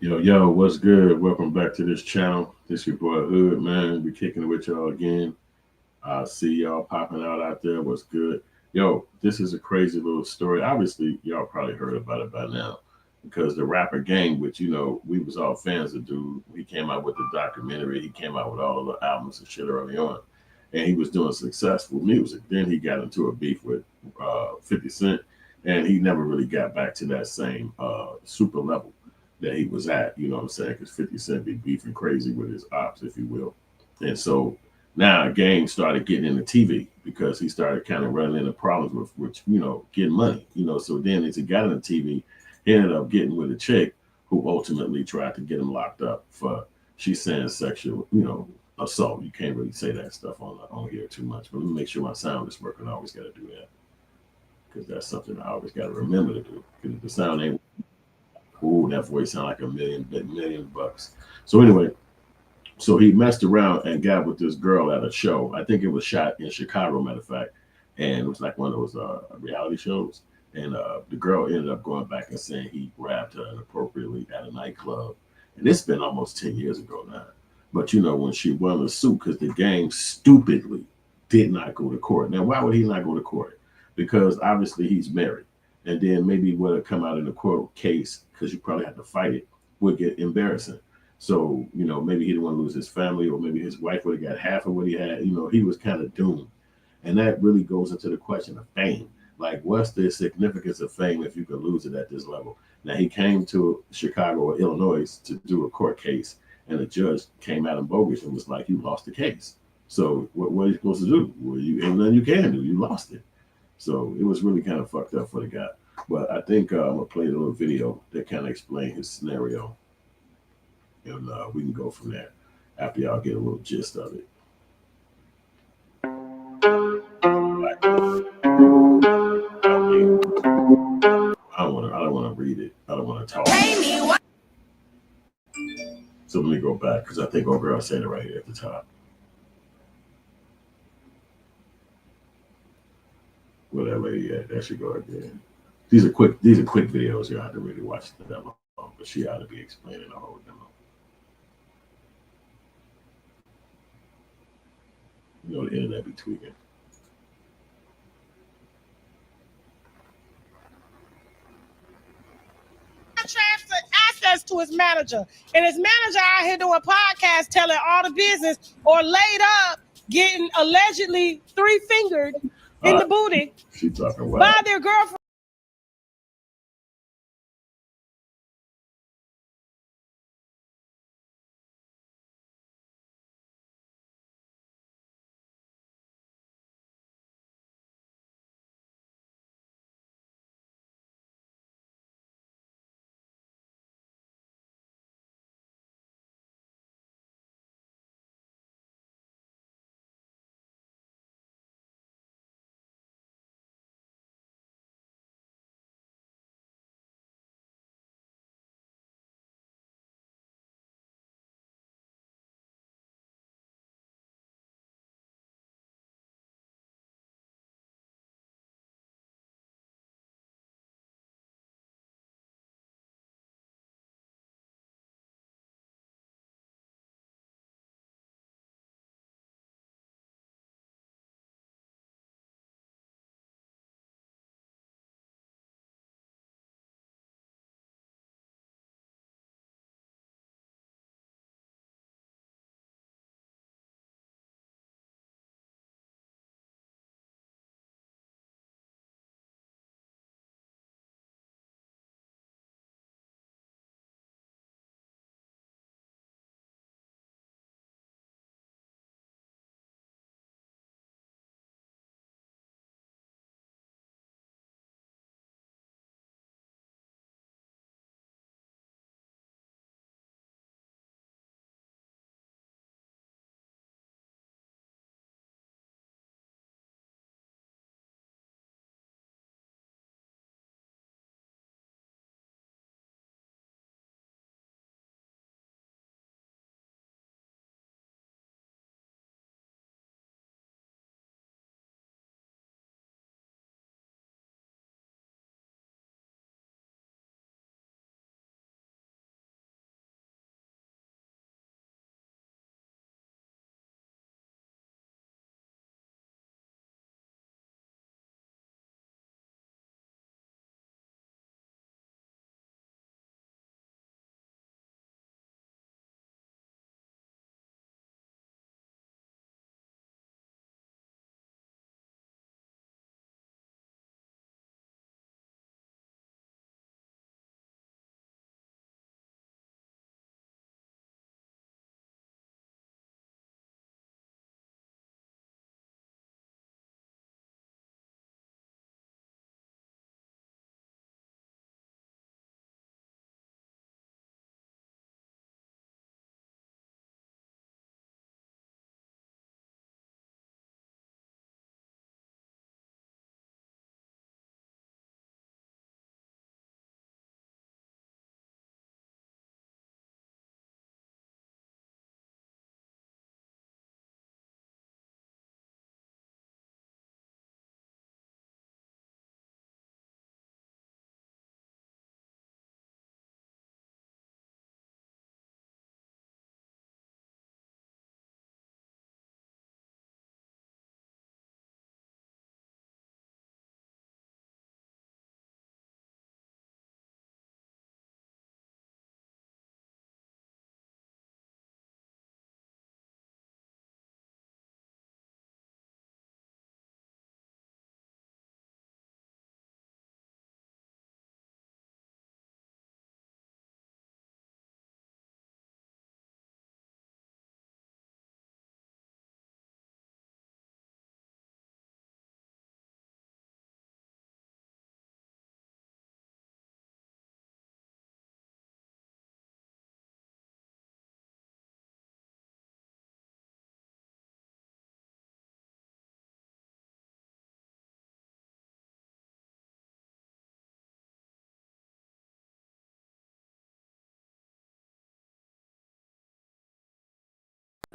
Yo, what's good? Welcome back to this channel. This your boy Hood, man. We kicking it with y'all again. I see y'all popping out there. What's good? Yo, this is a crazy little story. Obviously, y'all probably heard about it by now because the rapper Game, which we was all fans of, dude. He came out with the documentary. He came out with all of the albums and shit early on, and he was doing successful music. Then he got into a beef with 50 Cent, and he never really got back to that same super level that he was at. You know what I'm saying? Because 50 Cent be beefing crazy with his ops, if you will. And so now Game started getting into TV because he started kind of running into problems with, getting money. So then as he got into TV, he ended up getting with a chick who ultimately tried to get him locked up for, she's saying, sexual, assault. You can't really say that stuff on here too much. But let me make sure my sound is working. I always got to do that because that's something I always got to remember to do. Because if the sound ain't, ooh, that voice sound like a million bucks. So anyway, so he messed around and got with this girl at a show. I think it was shot in Chicago, matter of fact, and it was like one of those reality shows. And the girl ended up going back and saying he grabbed her inappropriately at a nightclub, and it's been almost 10 years ago now. But when she won the suit, because the Game stupidly did not go to court. Now, why would he not go to court? Because obviously he's married, and then maybe what would come out in the court case, because you probably have to fight it, would get embarrassing. So, maybe he didn't want to lose his family, or maybe his wife would have got half of what he had. He was kind of doomed. And that really goes into the question of fame. Like, what's the significance of fame if you can lose it at this level? Now, he came to Chicago or Illinois to do a court case, and the judge came at him bogus and was like, "You lost the case." So, what are you supposed to do? Well, ain't nothing you can do. You lost it. So, it was really kind of fucked up for the guy. But I think I'm going to play a little video that kind of explain his scenario, and we can go from there after y'all get a little gist of it. I don't want to read it. I don't want to talk. So let me go back because I think old girl said it right here at the top. Where that lady at? There she go again. These are quick videos. You don't have to really watch it that long, but she ought to be explaining the whole demo. The internet be tweaking. All right, she talking wild.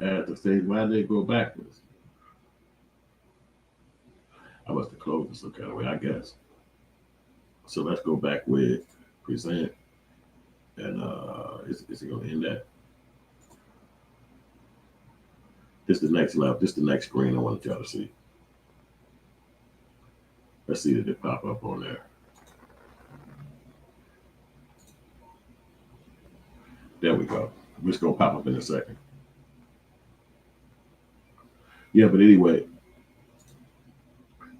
Add the thing. Why did they go backwards? I must have closed it some kind of way, I guess. So let's go back with present. And is it going to end that? This is the next level. This is the next screen I wanted y'all to see. Let's see if it pop up on there. There we go. It's going to pop up in a second. Yeah, but anyway,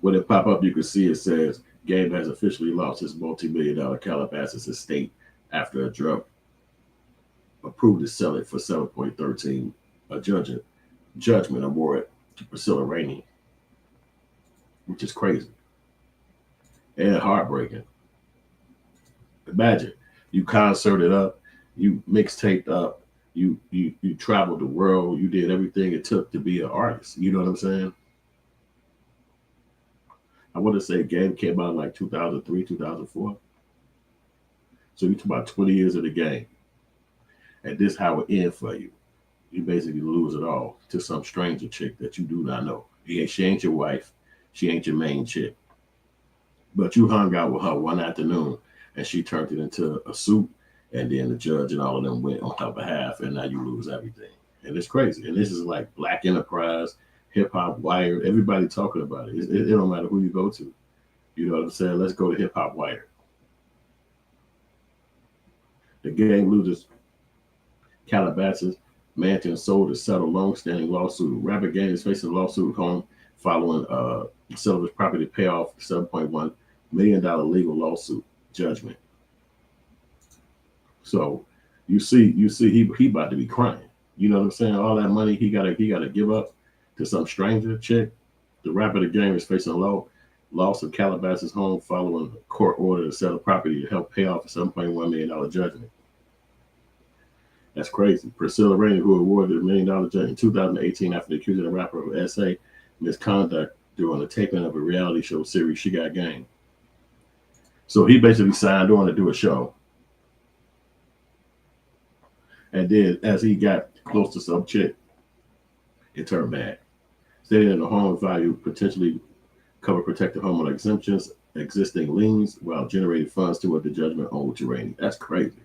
when it pop up, you can see it says Gabe has officially lost his multi-million-dollar Calabasas estate after a drug approved to sell it for 7.13. A judgment award to Priscilla Rainey, which is crazy and heartbreaking. Imagine you concerted up, you mixtaped up, you traveled the world, you did everything it took to be an artist. You know what I'm saying? I want to say Game came out in like 2003, 2004. So you talk about 20 years of the game. And this how it end for you. You basically lose it all to some stranger chick that you do not know. She ain't your wife. She ain't your main chick. But you hung out with her one afternoon and she turned it into a suit. And then the judge and all of them went on her behalf, and now you lose everything. And it's crazy. And this is like Black Enterprise, Hip Hop Wire, everybody talking about it. It don't matter who you go to. You know what I'm saying? Let's go to Hip Hop Wire. The gang loses Calabasas mansion sold to settle long-standing lawsuit. Rapper gang is facing a lawsuit home following the sale of his property to pay off $7.1 million legal lawsuit judgment. So you see he about to be crying. You know what I'm saying? All that money he gotta give up to some stranger chick. The rapper of the game is facing a loss of Calabasas home following a court order to sell the property to help pay off a $7.1 million judgment. That's crazy. Priscilla Rainey, who awarded $1 million judgment in 2018 after accusing the rapper of SA misconduct during the taping of a reality show series, She Got Game. So he basically signed on to do a show. And then as he got close to some chick, it turned bad. Stating that the home value potentially cover protected homeowner exemptions, existing liens, while generating funds toward the judgment owed to Rainey. That's crazy.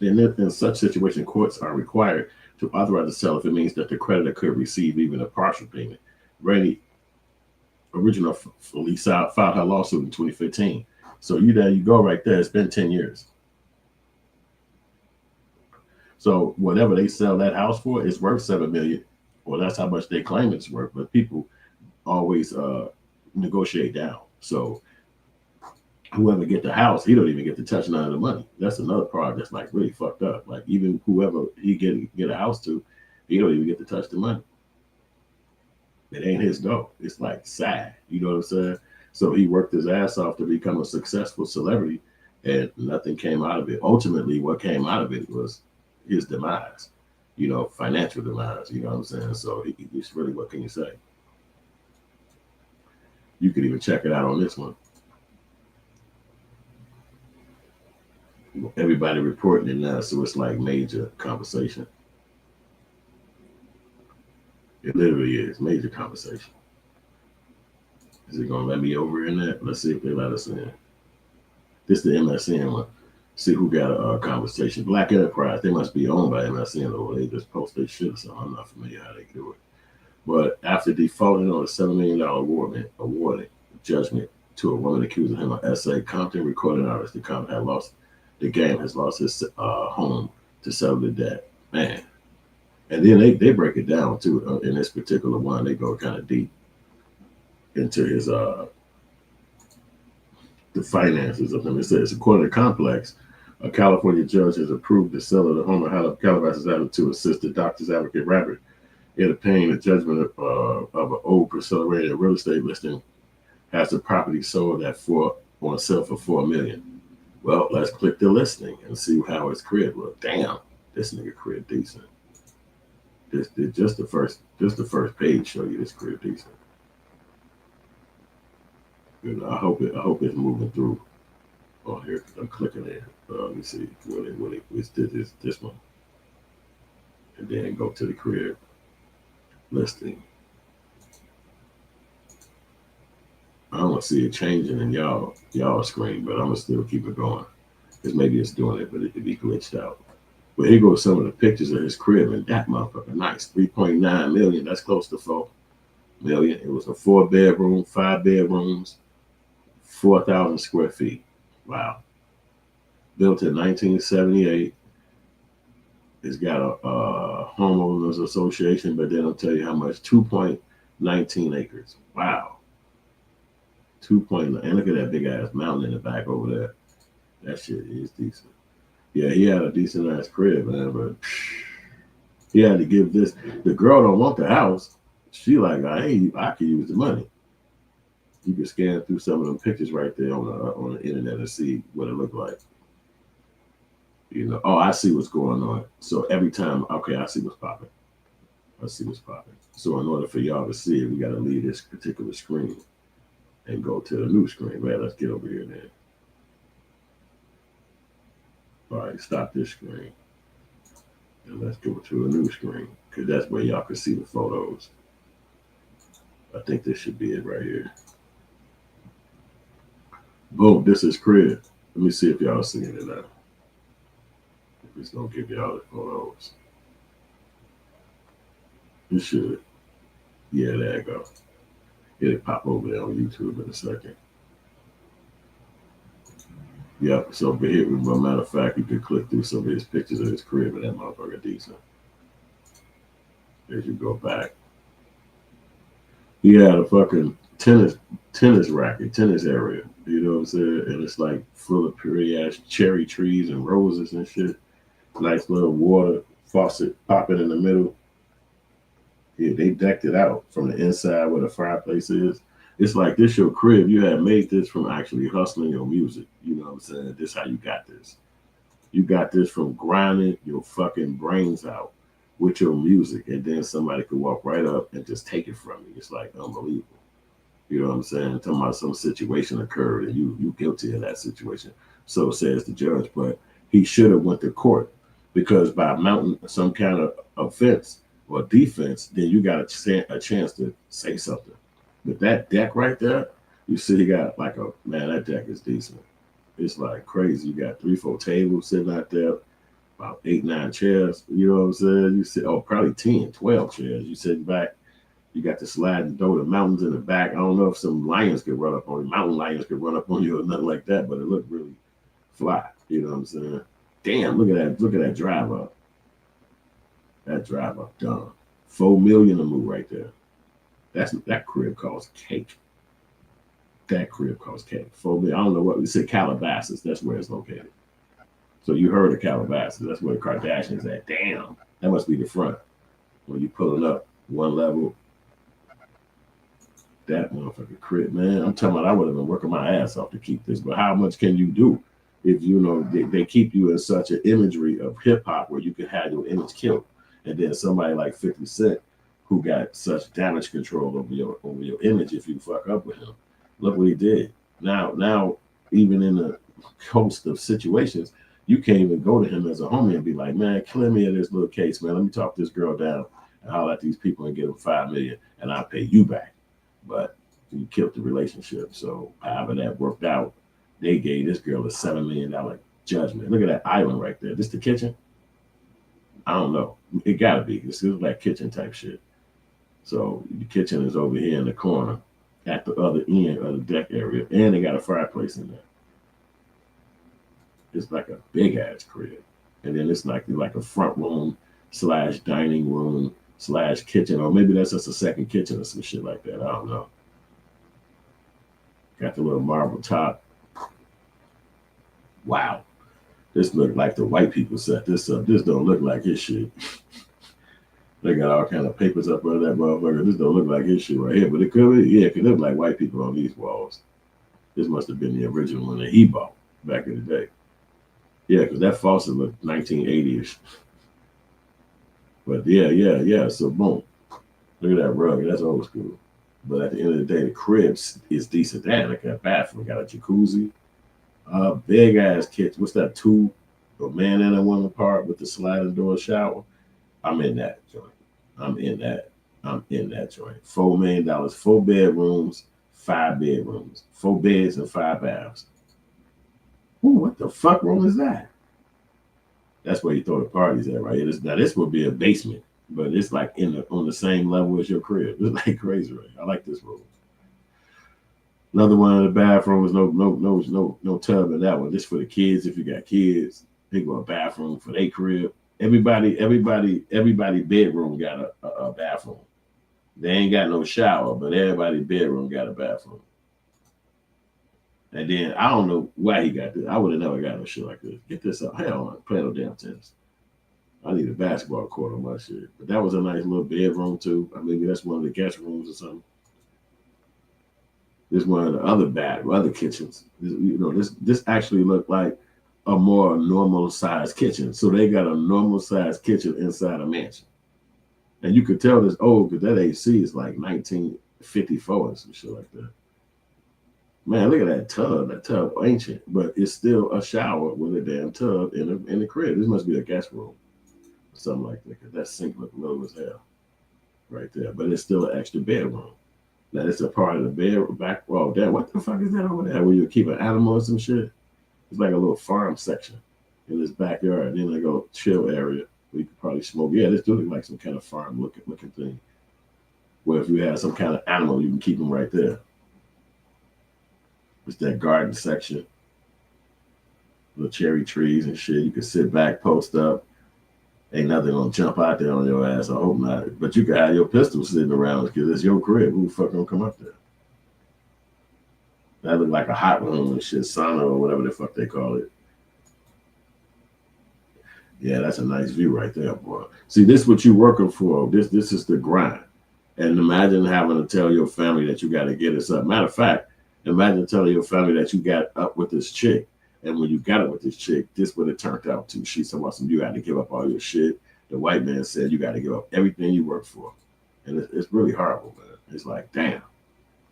In such situation, courts are required to authorize the sale if it means that the creditor could receive even a partial payment. Rainey originally filed her lawsuit in 2015. So there you go right there. It's been 10 years. So whatever they sell that house for is worth $7 million. Well, that's how much they claim it's worth. But people always negotiate down. So whoever get the house, he don't even get to touch none of the money. That's another part that's like really fucked up. Like even whoever he get a house to, he don't even get to touch the money. It ain't his dough. It's like sad. You know what I'm saying? So he worked his ass off to become a successful celebrity, and nothing came out of it. Ultimately, what came out of it was his demise, financial demise, you know what I'm saying? So it's really, what can you say? You could even check it out on this one. Everybody reporting it now, so it's like major conversation. It literally is major conversation. Is it gonna let me over in that? Let's see if they let us in. This is the MSN one. See who got a conversation. Black Enterprise, they must be owned by MSN, or they just post their shit or something. I'm not familiar how they do it. But after defaulting on a $7 million awarding judgment to a woman accusing him of SA, Compton recording artist, the game has lost his home to settle the debt. Man. And then they break it down too. In this particular one, they go kind of deep into his the finances of him. It says, according to Complex, a California judge has approved the sale of the home of Calabasas Avenue to assist the doctor's advocate rapper in obtaining a judgment of an old Priscilla Rainey real estate listing, has the property sold on sale for $4 million. Well, let's click the listing and see how his crib look. Damn, this nigga crib decent. Just the first page show you this crib decent. I hope it's moving through on here. I'm clicking it. Let me see. It's this one. and then go to the crib listing. I don't see it changing in y'all screen, but I'm gonna still keep it going because maybe it's doing it, but it could be glitched out. But here goes some of the pictures of his crib, and that motherfucker nice. 3.9 million. That's close to 4 million. It was a 4-bedroom, 5 bedrooms, 4,000 square feet. Wow. Built in 1978. It's got a homeowners association, but they don't tell you how much. 2.19 acres. Wow. 2.9. And look at that big ass mountain in the back over there. That shit is decent. Yeah, he had a decent ass crib, man, but he had to give this. The girl don't want the house. She like, I can use the money. You can scan through some of them pictures right there on the internet and see what it looked like. You know, oh, I see what's going on. So every time, okay, I see what's popping. I see what's popping. So in order for y'all to see it, we got to leave this particular screen and go to the new screen. Man, let's get over here then. All right, stop this screen. And let's go to a new screen because that's where y'all can see the photos. I think this should be it right here. Boom, this is crib. Let me see if y'all seeing it now. If it's gonna give y'all the photos. It should. Yeah, there you go. It'll pop over there on YouTube in a second. Yep, so but here, as a matter of fact, you can click through some of his pictures of his crib and that motherfucker decent. As you go back. He had a fucking tennis racket, tennis area. You know what I'm saying? And it's like full of pretty ass cherry trees and roses and shit. Nice little water faucet popping in the middle. Yeah, they decked it out from the inside where the fireplace is. It's like this your crib. You had made this from actually hustling your music. You know what I'm saying? This how you got this. You got this from grinding your fucking brains out with your music, and then somebody could walk right up and just take it from you. It's like unbelievable. You know what I'm saying? Talking about some situation occurred and you guilty of that situation. So says the judge, but he should have went to court because by mounting some kind of offense or defense, then you got a chance to say something. But that deck right there, you see, he got like that deck is decent. It's like crazy. You got 3-4 tables sitting out there, about 8-9 chairs. You know what I'm saying? You sit, probably 10, 12 chairs. You sit back. You got the sliding door, the mountains in the back. I don't know if some lions could run up on you, mountain lions could run up on you or nothing like that, but it looked really fly. You know what I'm saying? Damn, look at that drive up. That drive up done. 4 million to move right there. That crib costs cake. That crib costs cake. 4 million. I don't know what we said. Calabasas. That's where it's located. So you heard of Calabasas. That's where the Kardashians at. Damn, that must be the front. When you pulling up one level. That motherfucking crib, man. I'm talking about I would have been working my ass off to keep this, but how much can you do if you know they keep you in such an imagery of hip hop where you can have your image killed, and then somebody like 50 Cent who got such damage control over your image if you fuck up with him. Look what he did. Now even in the host of situations, you can't even go to him as a homie and be like, man, clear me of this little case, man. Let me talk this girl down and holler at these people and get them 5 million, and I'll pay you back. But you killed the relationship. So however that worked out, they gave this girl a $7 million judgment. Look at that island right there. This the kitchen? I don't know. It gotta be. This is like kitchen type shit. So the kitchen is over here in the corner at the other end of the deck area. And they got a fireplace in there. It's like a big ass crib. And then it's like a front room / dining room / kitchen, or maybe that's just a second kitchen or some shit like that. I don't know. Got the little marble top. Wow. This look like the white people set this up. This don't look like his shit. They got all kind of papers up under that motherfucker. This don't look like his shit right here, but it could be. Yeah, it could look like white people on these walls. This must have been the original one that he bought back in the day. Yeah, because that faucet looked 1980-ish. But yeah. So boom. Look at that rug. That's old school. But at the end of the day, the crib is decent. That like a bathroom. Got a jacuzzi. Big ass kitchen. What's that? 2 a man and a woman part with the sliding door shower. I'm in that joint. I'm in that. I'm in that joint. $4 million, 4 bedrooms, 5 bedrooms, 4 beds and 5 baths. Ooh, what the fuck room is that? That's where you throw the parties at, right? Now this would be a basement, but it's like on the same level as your crib. It's like crazy, right? I like this room. Another one of the bathrooms, no tub in that one. Just for the kids. If you got kids, they go a bathroom for their crib. Everybody bedroom got a bathroom. They ain't got no shower, but everybody bedroom got a bathroom. And then I don't know why he got this. I would have never got no shit like this. Get this up. Hell on, play no damn tennis. I need a basketball court on my shit. But that was a nice little bedroom too. I mean, that's one of the guest rooms or something. This one of the other kitchens. This actually looked like a more normal sized kitchen. So they got a normal sized kitchen inside a mansion. And you could tell this old because that AC is like 1954 and some shit like that. Man, look at that tub. That tub ancient, but it's still a shower with a damn tub in the crib. This must be a guest room or something like that. Cause that sink look low as hell right there. But it's still an extra bedroom. Now it's a part of the bed back. Oh, damn! What the fuck is that over there? Where you keep an animal or some shit? It's like a little farm section in this backyard. Then they go chill area where you could probably smoke. Yeah, this do look like some kind of farm looking thing. Where if you have some kind of animal, you can keep them right there. It's that garden section. Little cherry trees and shit. You can sit back, post up. Ain't nothing gonna jump out there on your ass. I hope not. But you can have your pistol sitting around because it's your crib. Who the fuck gonna come up there? That look like a hot room and shit, sauna or whatever the fuck they call it. Yeah, that's a nice view right there, boy. See, this is what you working for. This is the grind. And imagine having to tell your family that you got to get this up. Matter of fact, imagine telling your family that you got up with this chick. And when you got it with this chick, this what it turned out to. She said, well, you got to give up all your shit. The white man said, you got to give up everything you work for. And it's really horrible, man. It's like, damn.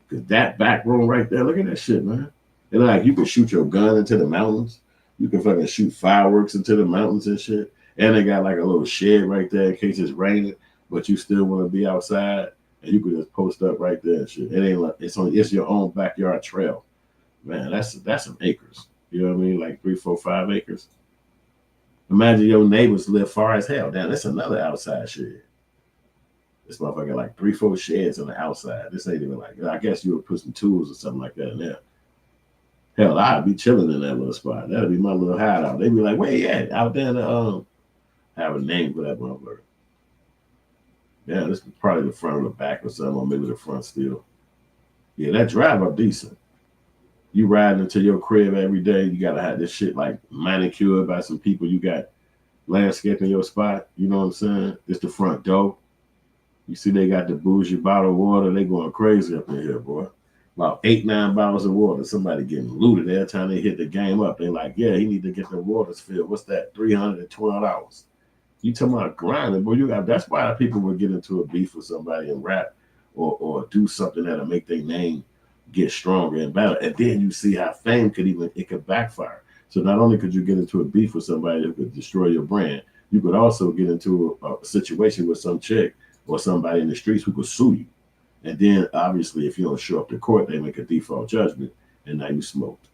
Because that back room right there, look at that shit, man. And like, you can shoot your gun into the mountains. You can fucking shoot fireworks into the mountains and shit. And they got like a little shed right there in case it's raining, but you still want to be outside. And you can just post up right there and shit. It ain't like it's your own backyard trail. Man, that's some acres. You know what I mean? Like 3, 4, 5 acres. Imagine your neighbors live far as hell. Damn, that's another outside shed. This motherfucker got like 3, 4 sheds on the outside. This ain't even like, I guess you would put some tools or something like that in there. Hell, I'd be chilling in that little spot. That'd be my little hideout. They'd be like, where you at? Out there in the, have a name for that motherfucker. Yeah, this is probably the front or the back or something, or maybe the front still. Yeah, that drive up decent. You riding into your crib every day. You gotta have this shit like manicured by some people. You got landscaping your spot. You know what I'm saying? It's the front door. You see they got the bougie bottled water. They going crazy up in here, boy. About 8, 9 bottles of water. Somebody getting looted every time they hit the game up. They like, yeah, he need to get the waters filled. What's that? $312. You talking about grinding, boy? That's why people would get into a beef with somebody and rap or do something that'll make their name get stronger and better. And then you see how fame could backfire. So not only could you get into a beef with somebody that could destroy your brand, you could also get into a situation with some chick or somebody in the streets who could sue you. And then obviously if you don't show up to court, they make a default judgment and now you smoked.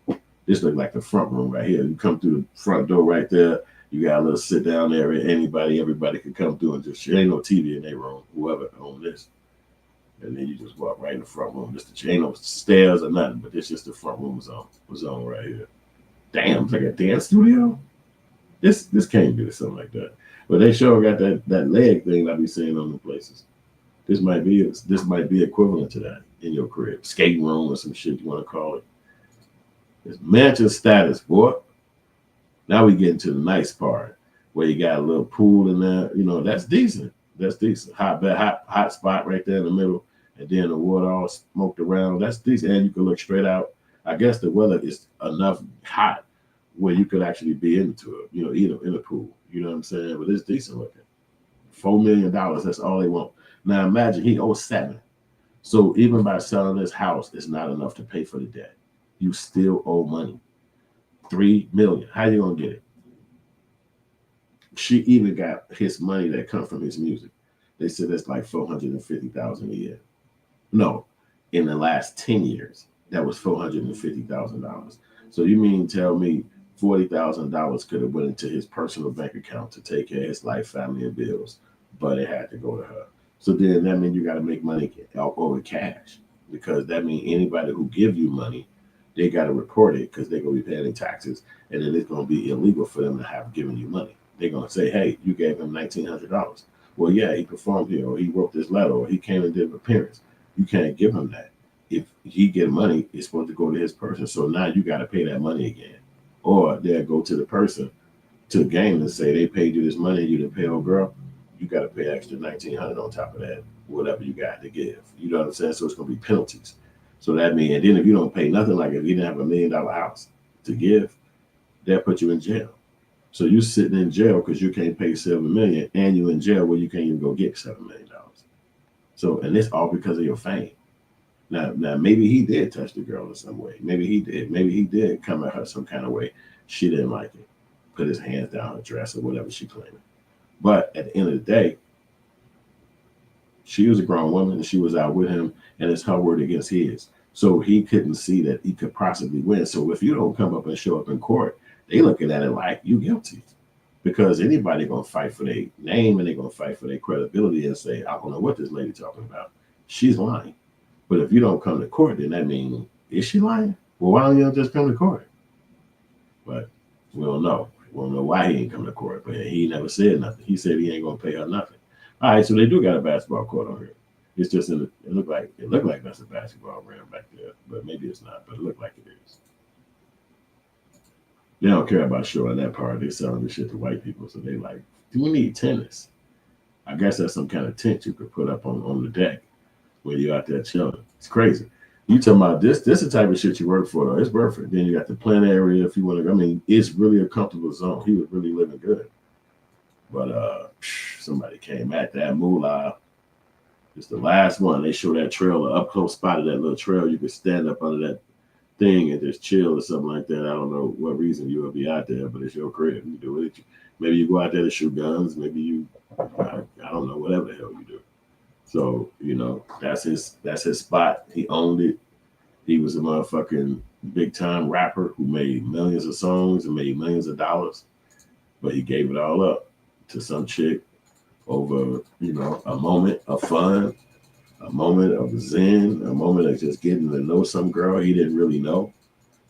This look like the front room right here. You come through the front door right there. You got a little sit down area. Everybody can come through and just, there ain't no TV in their room, whoever owned this. And then you just walk right in the front room. Just ain't no stairs or nothing, but it's just the front room zone right here. Damn, it's like a dance studio. This can't be something like that. But they sure got that leg thing I be seeing on the places. This might be equivalent to that in your crib, skating room or some shit you want to call it. It's mansion status, boy. Now we get into the nice part where you got a little pool in there. You know, that's decent. That's decent. Hot spot right there in the middle, and then the water all smoked around. That's decent, and you can look straight out. I guess the weather is enough hot where you could actually be into it. You know, either in the pool. You know what I'm saying? But it's decent looking. $4 million. That's all they want. Now imagine he owes 7. So even by selling this house, it's not enough to pay for the debt. You still owe money. $3 million. How you gonna get it? She even got his money that come from his music. They said that's like 450,000 a year. No, in the last 10 years, that was $450,000. So you mean tell me $40,000 could have went into his personal bank account to take care of his life, family, and bills, but it had to go to her. So then that means you got to make money over cash, because that means anybody who give you money, they got to report it because they're gonna be paying taxes, and then it's gonna be illegal for them to have given you money. They're gonna say, hey, you gave him $1,900. Well, yeah, he performed here, or he wrote this letter, or he came and did an appearance. You can't give him that. If he get money, it's supposed to go to his person. So now you got to pay that money again, or they'll go to the person, to the game, and say they paid you this money, you didn't pay old girl. You got to pay extra 1,900 on top of that, whatever you got to give. You know what I'm saying? So it's gonna be penalties. So that means, and then if you don't pay nothing, like if you didn't have $1 million house to give, they'll put you in jail. So you sitting in jail because you can't pay 7 million, and you in jail where you can't even go get $7 million. So, and it's all because of your fame. Now, maybe he did touch the girl in some way. Maybe he did. Maybe he did come at her some kind of way. She didn't like it. Put his hands down her dress or whatever she claimed. But at the end of the day, she was a grown woman and she was out with him, and it's her word against his. So he couldn't see that he could possibly win. So if you don't come up and show up in court, they looking at it like you guilty, because anybody gonna fight for their name, and they gonna fight for their credibility and say, I don't know what this lady talking about. She's lying. But if you don't come to court, then that means, is she lying? Well, why don't you just come to court? But we don't know. We don't know why he ain't come to court. But he never said nothing. He said he ain't gonna pay her nothing. All right, so they do got a basketball court on here. It's just in the, it looked like that's a basketball rim back there, but maybe it's not. But it looked like it is. They don't care about showing that part. They're selling this shit to white people, so they like, do we need tennis? I guess that's some kind of tent you could put up on the deck when you're out there chilling. It's crazy. You talking about this? This is the type of shit you work for, though. It's worth it. Then you got the plant area if you want to. I mean, it's really a comfortable zone. He was really living good. But somebody came at that moolah. It's the last one. They show that trail, up close spot of that little trail. You could stand up under that thing and just chill or something like that. I don't know what reason you will be out there, but it's your crib. You do it. Maybe you go out there to shoot guns. Maybe you, I don't know, whatever the hell you do. So, you know, that's his spot. He owned it. He was a motherfucking big time rapper who made millions of songs and made millions of dollars, but he gave it all up to some chick over, you know, a moment of fun, a moment of zen, a moment of just getting to know some girl he didn't really know.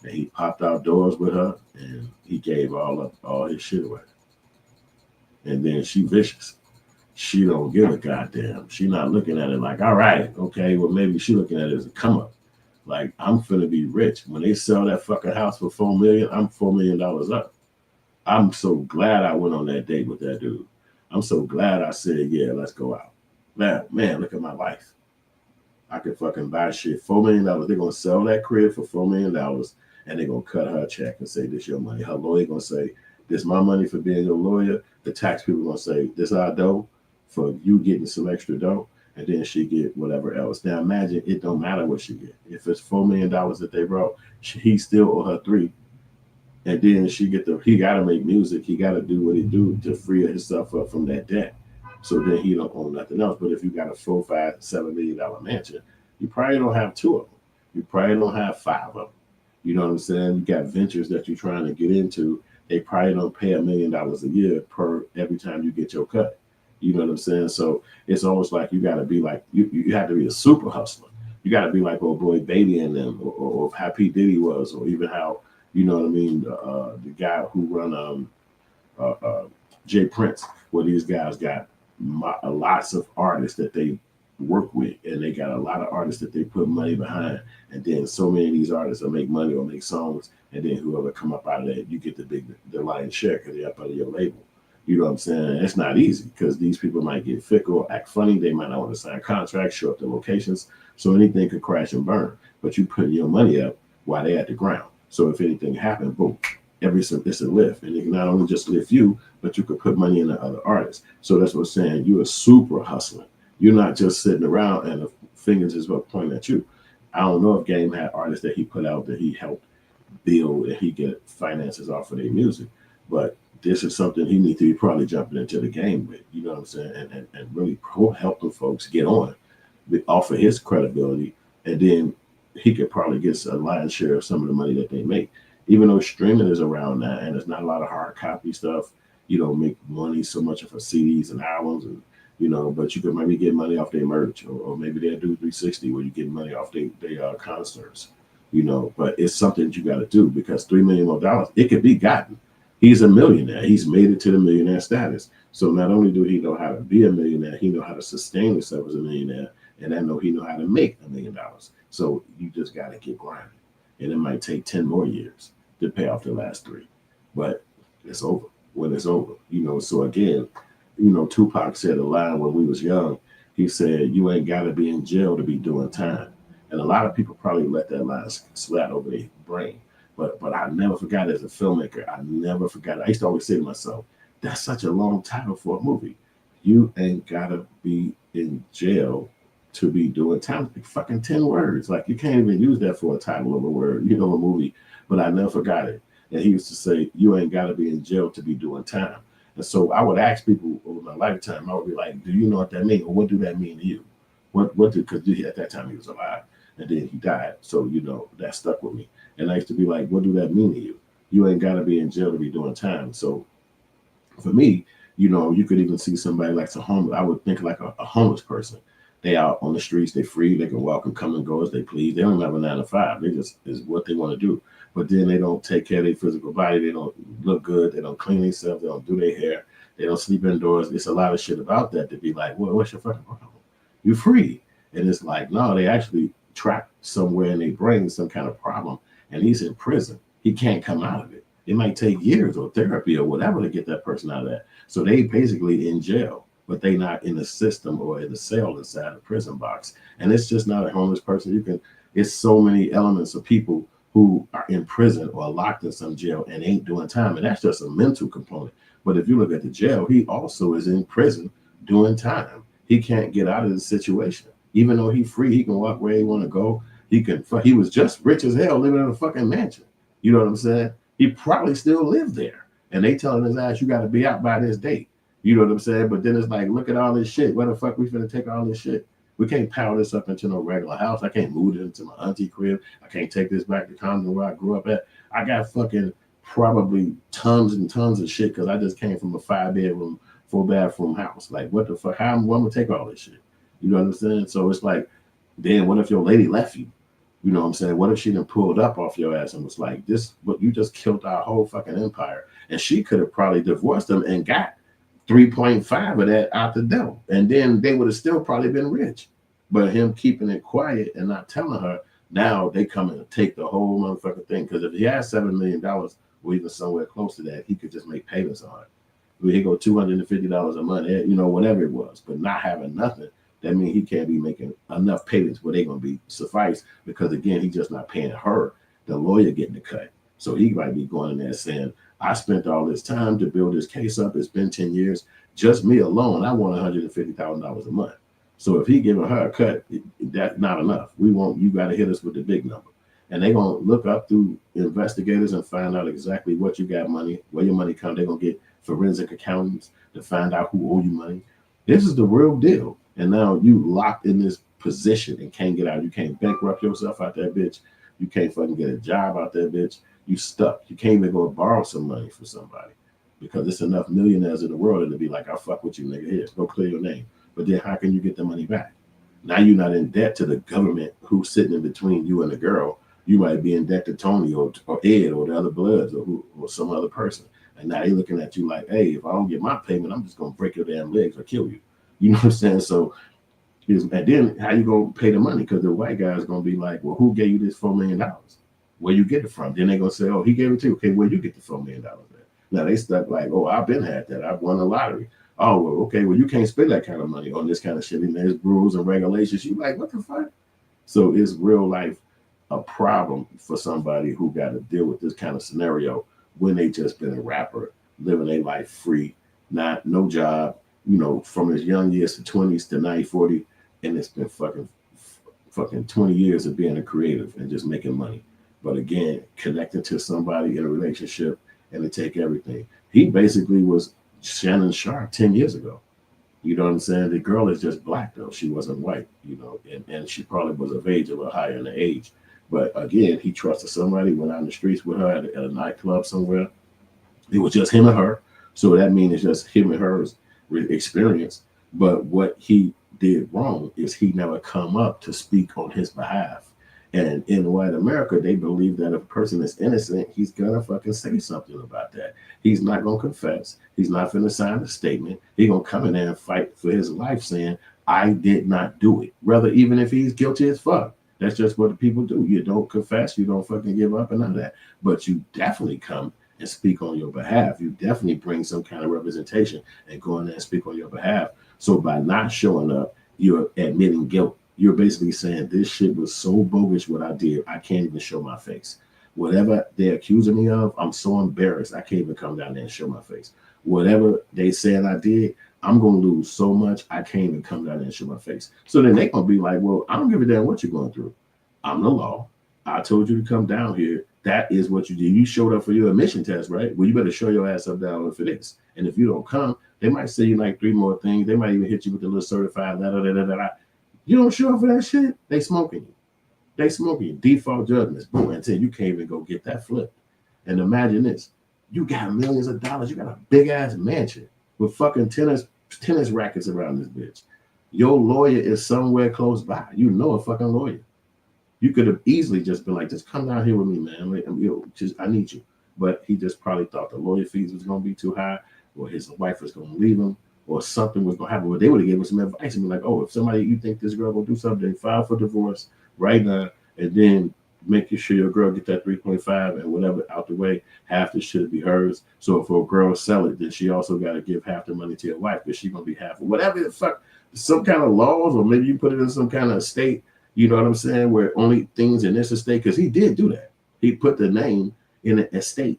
And he popped outdoors with her, and he gave all his shit away. And then she vicious. She don't give a goddamn. She not looking at it like, all right, okay, well, maybe she looking at it as a come up. Like, I'm finna be rich. When they sell that fucking house for $4 million, I'm $4 million up. I'm so glad I went on that date with that dude. I'm so glad I said, yeah, let's go out. Man, look at my life. I could fucking buy shit. $4 million. They're gonna sell that crib for $4 million, and they're gonna cut her a check and say, this your money. Her lawyer gonna say, this my money for being your lawyer. The tax people gonna say, this our dough for you getting some extra dough, and then she get whatever else. Now imagine, it don't matter what she get. If it's $4 million that they brought, he still owe her $3 million. And then he gotta make music. He gotta do what he do to free himself up from that debt. So then he don't own nothing else. But if you got a $4, $5, $7 million mansion, you probably don't have two of them. You probably don't have five of them. You know what I'm saying? You got ventures that you're trying to get into. They probably don't pay $1 million a year per every time you get your cut. You know what I'm saying? So it's almost like you got to be like, you have to be a super hustler. You got to be like old boy Baby and them, or how P. Diddy was, or even how, you know what I mean, the guy who run Jay Prince, where these guys got lots of artists that they work with, and they got a lot of artists that they put money behind, and then so many of these artists will make money or make songs, and then whoever come up out of that, you get the lion's share because they're up under your label. You know what I'm saying? It's not easy because these people might get fickle, act funny. They might not want to sign contracts, show up to locations. So anything could crash and burn. But you put your money up while they at the ground. So if anything happened, boom, it's a lift. And it can not only just lift you, but you could put money in the other artists. So that's what I'm saying. You're a super hustler. You're not just sitting around and the fingers is pointing at you. I don't know if Game had artists that he put out that he helped build and he get finances off of their music. But this is something he needs to be probably jumping into the game with. You know what I'm saying? And really help the folks get on, off of his credibility, and then he could probably get a lion's share of some of the money that they make. Even though streaming is around now and there's not a lot of hard copy stuff, you don't make money so much for CDs and albums, and but you could maybe get money off their merch, or maybe they'll do 360 where you get money off their concerts. But it's something that you got to do, because $3 million more, it could be gotten. He's a millionaire. He's made it to the millionaire status. So not only do he know how to be a millionaire, he know how to sustain himself as a millionaire, and I know he know how to make $1 million. So you just got to keep grinding, and it might take 10 more years to pay off the last 3, but it's over when it's over. So again, Tupac said a line when we was young. He said, "You ain't got to be in jail to be doing time." And a lot of people probably let that line slide over their brain. But I never forgot, as a filmmaker, I never forgot. I used to always say to myself, that's such a long title for a movie. You ain't got to be in jail to be doing time. Like fucking 10 words. Like, you can't even use that for a title of a word, a movie. But I never forgot it. And he used to say, you ain't got to be in jail to be doing time. And so I would ask people over my lifetime, I would be like, do you know what that means? Or what do that mean to you? Because at that time he was alive, and then he died. So, that stuck with me. And I used to be like, what do that mean to you? You ain't got to be in jail to be doing time. So for me, you could even see somebody like a homeless. I would think like a homeless person. They out on the streets, they free, they can walk and come and go as they please. They don't have a 9 to 5. They just is what they want to do. But then they don't take care of their physical body. They don't look good. They don't clean themselves. They don't do their hair. They don't sleep indoors. It's a lot of shit about that to be like, well, what's your fucking problem? You're free. And it's like, no, they actually trapped somewhere in their brain some kind of problem. And he's in prison. He can't come out of it. It might take years or therapy or whatever to get that person out of that. So they basically in jail, but they not in the system or in the cell inside the prison box. And it's just not a homeless person. It's so many elements of people who are in prison or locked in some jail and ain't doing time. And that's just a mental component. But if you look at the jail, he also is in prison doing time. He can't get out of the situation. Even though he's free, he can walk where he want to go. He was just rich as hell living in a fucking mansion. You know what I'm saying? He probably still lived there. And they telling his ass, you got to be out by this date. You know what I'm saying? But then it's like, look at all this shit. Where the fuck we finna take all this shit? We can't power this up into no regular house. I can't move it into my auntie crib. I can't take this back to Compton where I grew up at. I got fucking probably tons and tons of shit because I just came from a 5-bedroom, 4-bathroom house. Like, what the fuck? How am I going to take all this shit? You know what I'm saying? So it's like, then what if your lady left you? You know what I'm saying? What if she done pulled up off your ass and was like, but you just killed our whole fucking empire. And she could have probably divorced him and got 3.5 of that out the devil. And then they would have still probably been rich. But him keeping it quiet and not telling her, now they come and take the whole motherfucking thing. Because if he has $7 million or even somewhere close to that, he could just make payments on it. He go $250 a month, whatever it was. But not having nothing, that means he can't be making enough payments where they're going to be suffice. Because again, he's just not paying her, the lawyer getting the cut. So he might be going in there saying, I spent all this time to build this case up. It's been 10 years. Just me alone, I want $150,000 a month. So if he giving her a cut, that's not enough. You got to hit us with the big number. And they're going to look up through investigators and find out exactly what you got money, where your money comes. They're going to get forensic accountants to find out who owe you money. This is the real deal. And now you locked in this position and can't get out. You can't bankrupt yourself out that bitch. You can't fucking get a job out that bitch. You stuck. You can't even go borrow some money from somebody because there's enough millionaires in the world to be like, I fuck with you, nigga. Here, go clear your name. But then how can you get the money back? Now you're not in debt to the government who's sitting in between you and the girl. You might be in debt to Tony or Ed or the other Bloods or some other person. And now they're looking at you like, hey, if I don't get my payment, I'm just going to break your damn legs or kill you. You know what I'm saying? So, and then how you going to pay the money? Because the white guy's going to be like, well, who gave you this $4 million? Where you get it from? Then they're going to say, oh, he gave it to you. Okay, where you get the $4 million at? Now they stuck like, oh, I've been had that. I've won the lottery. Oh, well, okay, well, you can't spend that kind of money on this kind of shit. And there's rules and regulations. You like, what the fuck? So it's real life a problem for somebody who got to deal with this kind of scenario when they just been a rapper, living their life free, no job, from his young years to 20s to 90, 40, and it's been fucking 20 years of being a creative and just making money. But again, connecting to somebody in a relationship and to take everything. He basically was Shannon Sharp 10 years ago. You know what I'm saying? The girl is just black though. She wasn't white, you know, and she probably was of age, a little higher in the age. But again, he trusted somebody, went out in the streets with her at a nightclub somewhere. It was just him and her. So that means it's just him and her's experience. But what he did wrong is he never come up to speak on his behalf. And in white America, they believe that if a person is innocent, he's gonna fucking say something about that. He's not gonna confess. He's not gonna sign a statement. He's gonna come in there and fight for his life saying, I did not do it. Rather, even if he's guilty as fuck. That's just what the people do. You don't confess, you don't fucking give up and none of that. But you definitely come and speak on your behalf. You definitely bring some kind of representation and go in there and speak on your behalf. So by not showing up, you're admitting guilt. You're basically saying this shit was so bogus what I did, I can't even show my face. Whatever they're accusing me of, I'm so embarrassed, I can't even come down there and show my face. Whatever they said I did, I'm going to lose so much, I can't even come down there and show my face. So then they're going to be like, well, I don't give a damn what you're going through. I'm the law. I told you to come down here. That is what you did. You showed up for your admission test, right? Well, you better show your ass up down for this. And if you don't come, they might say you like 3 more things. They might even hit you with the little certified letter. You don't show up for that shit, they smoking you. They smoking you. Default judgments. Boom, until you can't even go get that flip. And imagine this. You got millions of dollars. You got a big ass mansion with fucking tennis rackets around this bitch. Your lawyer is somewhere close by. You know a fucking lawyer. You could have easily just been like, just come down here with me, man. I need you. But he just probably thought the lawyer fees was going to be too high, or his wife was going to leave him, or something was going to happen. But they would have given him some advice and be like, oh, if somebody, you think this girl going to do something, file for divorce right now, and then make sure your girl get that 3.5 and whatever out the way. Half the shit be hers. So if a girl sell it, then she also got to give half the money to your wife, because she's going to be half of whatever the fuck, some kind of laws, or maybe you put it in some kind of state. You know what I'm saying? Where only things in this estate, because he did do that. He put the name in the estate.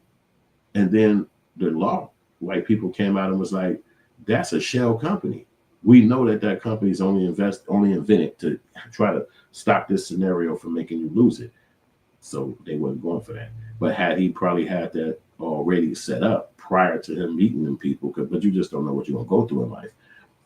And then the law, white people came out and was like, that's a shell company. We know that company is only invented to try to stop this scenario from making you lose it. So they wasn't going for that. But had he probably had that already set up prior to him meeting them people, but you just don't know what you're going to go through in life.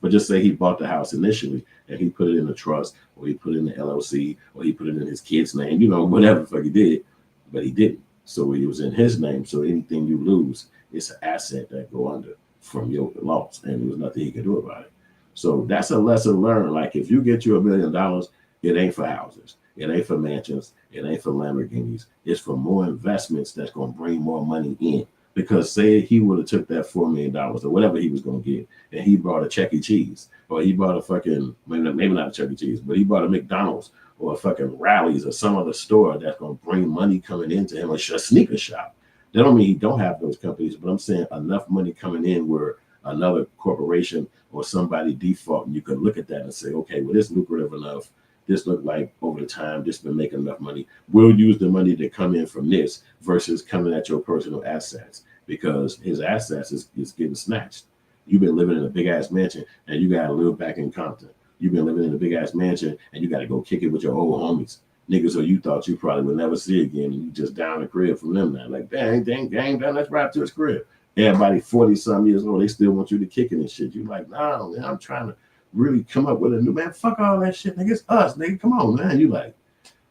But just say he bought the house initially and he put it in a trust, or he put it in the LLC, or he put it in his kid's name, you know, whatever the fuck he did, but he didn't. So it was in his name. So anything you lose, it's an asset that go under from your loss, and there was nothing he could do about it. So that's a lesson learned. Like if you get you $1 million, it ain't for houses, it ain't for mansions, it ain't for Lamborghinis. It's for more investments that's going to bring more money in. Because say he would have took that $4 million or whatever he was going to get, and he bought a Chuck E. Cheese, or he bought a fucking, maybe not a Chuck E. Cheese, but he bought a McDonald's or a fucking Rally's or some other store that's going to bring money coming into him, a sneaker shop. That don't mean he don't have those companies, but I'm saying enough money coming in where another corporation or somebody default, and you could look at that and say, okay, well, this lucrative enough. This looked like over the time, this been making enough money. We'll use the money to come in from this versus coming at your personal assets, because his assets is getting snatched. You've been living in a big ass mansion and you got to live back in Compton. You've been living in a big ass mansion and you got to go kick it with your old homies. Niggas who you thought you probably would never see again, and you just down the crib from them now. Like, dang, let's ride to his crib. Everybody 40-some years old, they still want you to kick it and shit. You like, nah, man, I'm trying to really come up with a new, man, fuck all that shit, nigga. It's us, nigga. Come on, man. You like,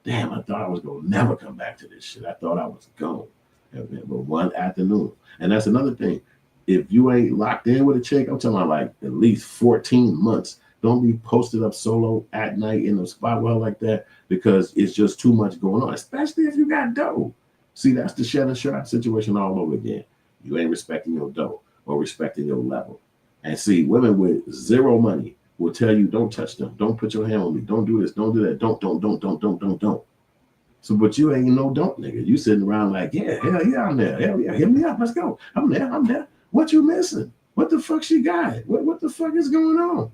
damn, I thought I was gonna never come back to this shit. I thought I was gone. But one afternoon. And that's another thing. If you ain't locked in with a chick, I'm talking about like at least 14 months. Don't be posted up solo at night in a spot well like that, because it's just too much going on, especially if you got dough. See, that's the Shannon Sharp situation all over again. You ain't respecting your dough or respecting your level. And see, women with zero money will tell you, don't touch them. Don't put your hand on me. Don't do this. Don't do that. Don't. So, but you ain't no don't, nigga. You sitting around like, yeah, hell yeah, I'm there. Hell yeah, hit me up. Let's go. I'm there. What you missing? What the fuck she got? What the fuck is going on?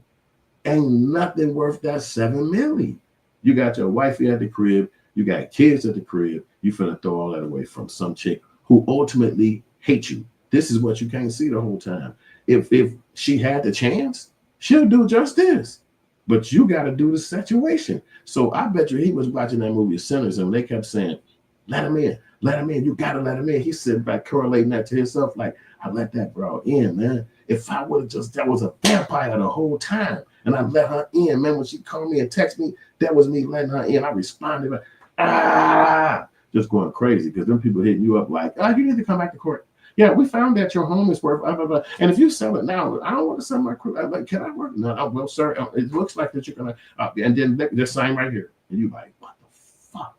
Ain't nothing worth that $7 million. You got your wifey at the crib. You got kids at the crib. You finna throw all that away from some chick who ultimately hates you. This is what you can't see the whole time. If she had the chance, she'll do just this. But you got to do the situation. So I bet you he was watching that movie Sinners, and they kept saying, Let him in. Let him in. You gotta let him in. He's sitting back correlating that to himself, like, I let that girl in, man. If I would have just, that was a vampire the whole time. And I let her in, man. When she called me and texted me, that was me letting her in. I responded, like, just going crazy because them people hitting you up like, oh, you need to come back to court. Yeah, we found that your home is worth blah, blah, blah. And if you sell it now, I don't want to sell my crib. I'm like, can I work? No, well, sir, it looks like that you're going to, and then just sign right here. And you like, what the fuck?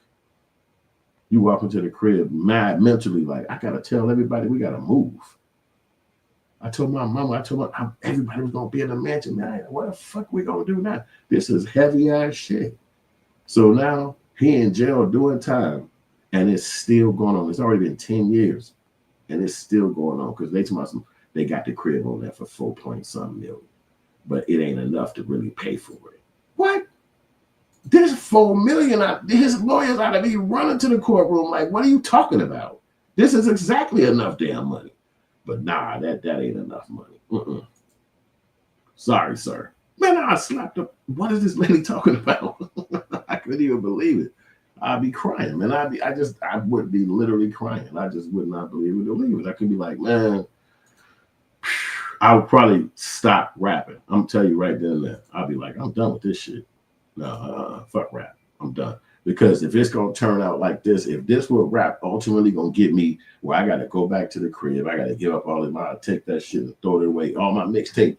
You walk into the crib mad mentally, like, I got to tell everybody we got to move. I told my mama, everybody was going to be in the mansion. Man, what the fuck we going to do now? This is heavy ass shit. So now he in jail doing time, and it's still going on. It's already been 10 years. And it's still going on because they got the crib on there for 4-point-something million, but it ain't enough to really pay for it. What? This $4 million, his lawyers ought to be running to the courtroom like, what are you talking about? This is exactly enough damn money. But nah, that ain't enough money. Sorry, sir. Man, I slapped up. What is this lady talking about? I couldn't even believe it. I'd be crying, man. I would be literally crying. I just would not believe it. I could be like, man, I would probably stop rapping. I'm telling you right then and there. I'll be like, I'm done with this shit. No, fuck rap. I'm done. Because if it's gonna turn out like this, if this will rap ultimately gonna get me where I gotta go back to the crib, I gotta give up all of my, take that shit and throw it away. All my mixtape,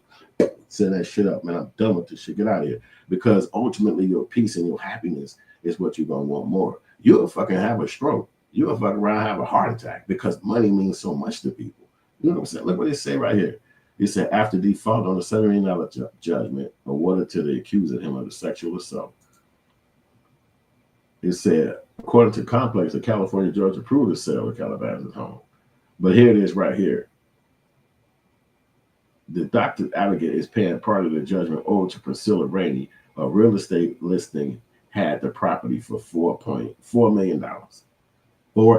send that shit up, man. I'm done with this shit. Get out of here. Because ultimately your peace and your happiness is what you're gonna want more. You'll fucking have a stroke. You'll fucking around have a heart attack because money means so much to people. You know what I'm saying? Look what they say right here. It said after default on the $7 million judgment awarded to the accused of him of the sexual assault. It said, according to Complex, the California judge approved the sale of Calabasas' home. But here it is right here. The doctor advocate is paying part of the judgment owed to Priscilla Rainey, a real estate listing had the property for $4.4 million.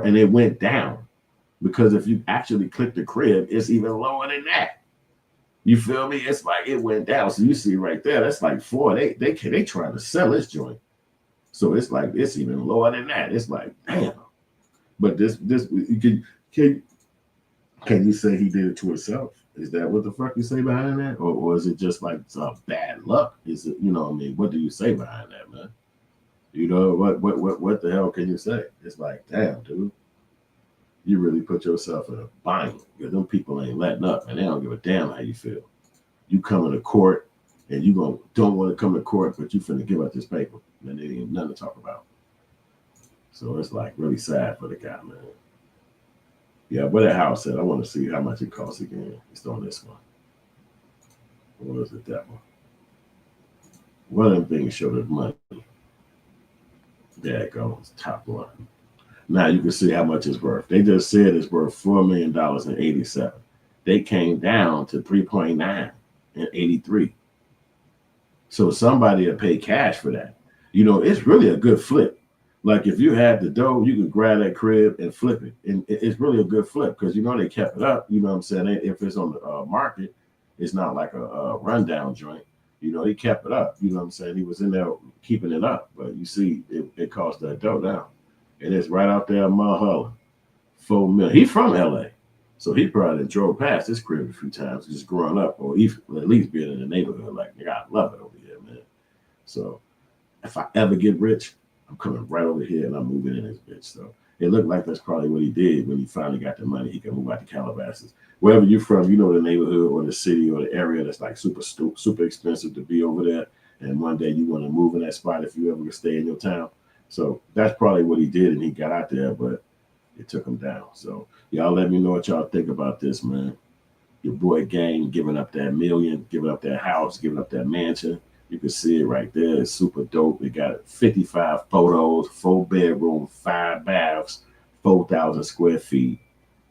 And it went down because if you actually click the crib, it's even lower than that. You feel me? It's like it went down. So you see right there, that's like four. They trying to sell this joint. So it's like it's even lower than that. It's like, damn. But this can you say he did it to himself? Is that what the fuck you say behind that? Or is it just like some bad luck? Is it, you know what I mean? What do you say behind that, man? You know, what the hell can you say? It's like, damn, dude. You really put yourself in a bind because them people ain't letting up and they don't give a damn how you feel. You coming to court and you don't want to come to court, but you finna give up this paper and there ain't nothing to talk about. So it's like really sad for the guy, man. Yeah, but that house said, I want to see how much it costs again. It's on this one. What is it, that one? One of them things showed us money. There it goes, top one. Now you can see how much it's worth. They just said it's worth $4 million in 87. They came down to 3.9 in 83. So somebody will pay cash for that. You know, it's really a good flip. Like if you had the dough, you could grab that crib and flip it. And it's really a good flip because, you know, they kept it up. You know what I'm saying? If it's on the market, it's not like a rundown joint. You know, he kept it up. You know what I'm saying? He was in there keeping it up. But you see, it cost that dough down. And it's right out there in Mulholland. $4 million. He's from LA. So he probably drove past this crib a few times just growing up, or at least being in the neighborhood. Like, nigga, I love it over here, man. So if I ever get rich, I'm coming right over here and I'm moving in this bitch. So it looked like that's probably what he did when he finally got the money. He could move out to Calabasas. Wherever you're from, you know the neighborhood or the city or the area that's like super expensive to be over there. And one day you want to move in that spot if you ever stay in your town. So that's probably what he did, and he got out there, but it took him down. So y'all let me know what y'all think about this, man. Your boy Gang giving up that million, giving up that house, giving up that mansion. You can see it right there. It's super dope. It got 55 photos, 4 bedrooms, 5 baths, 4,000 square feet.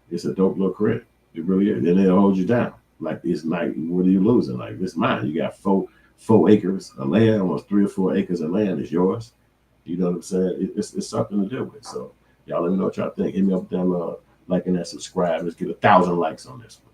It's a dope little crib. It really is. And it'll hold you down. Like, it's like, what are you losing? Like, it's mine. You got 4 acres of land, almost 3 or 4 acres of land is yours. You know what I'm saying? It's something to do with. So y'all let me know what y'all think. Hit me up with them, like and that, subscribe. Let's get 1,000 likes on this one.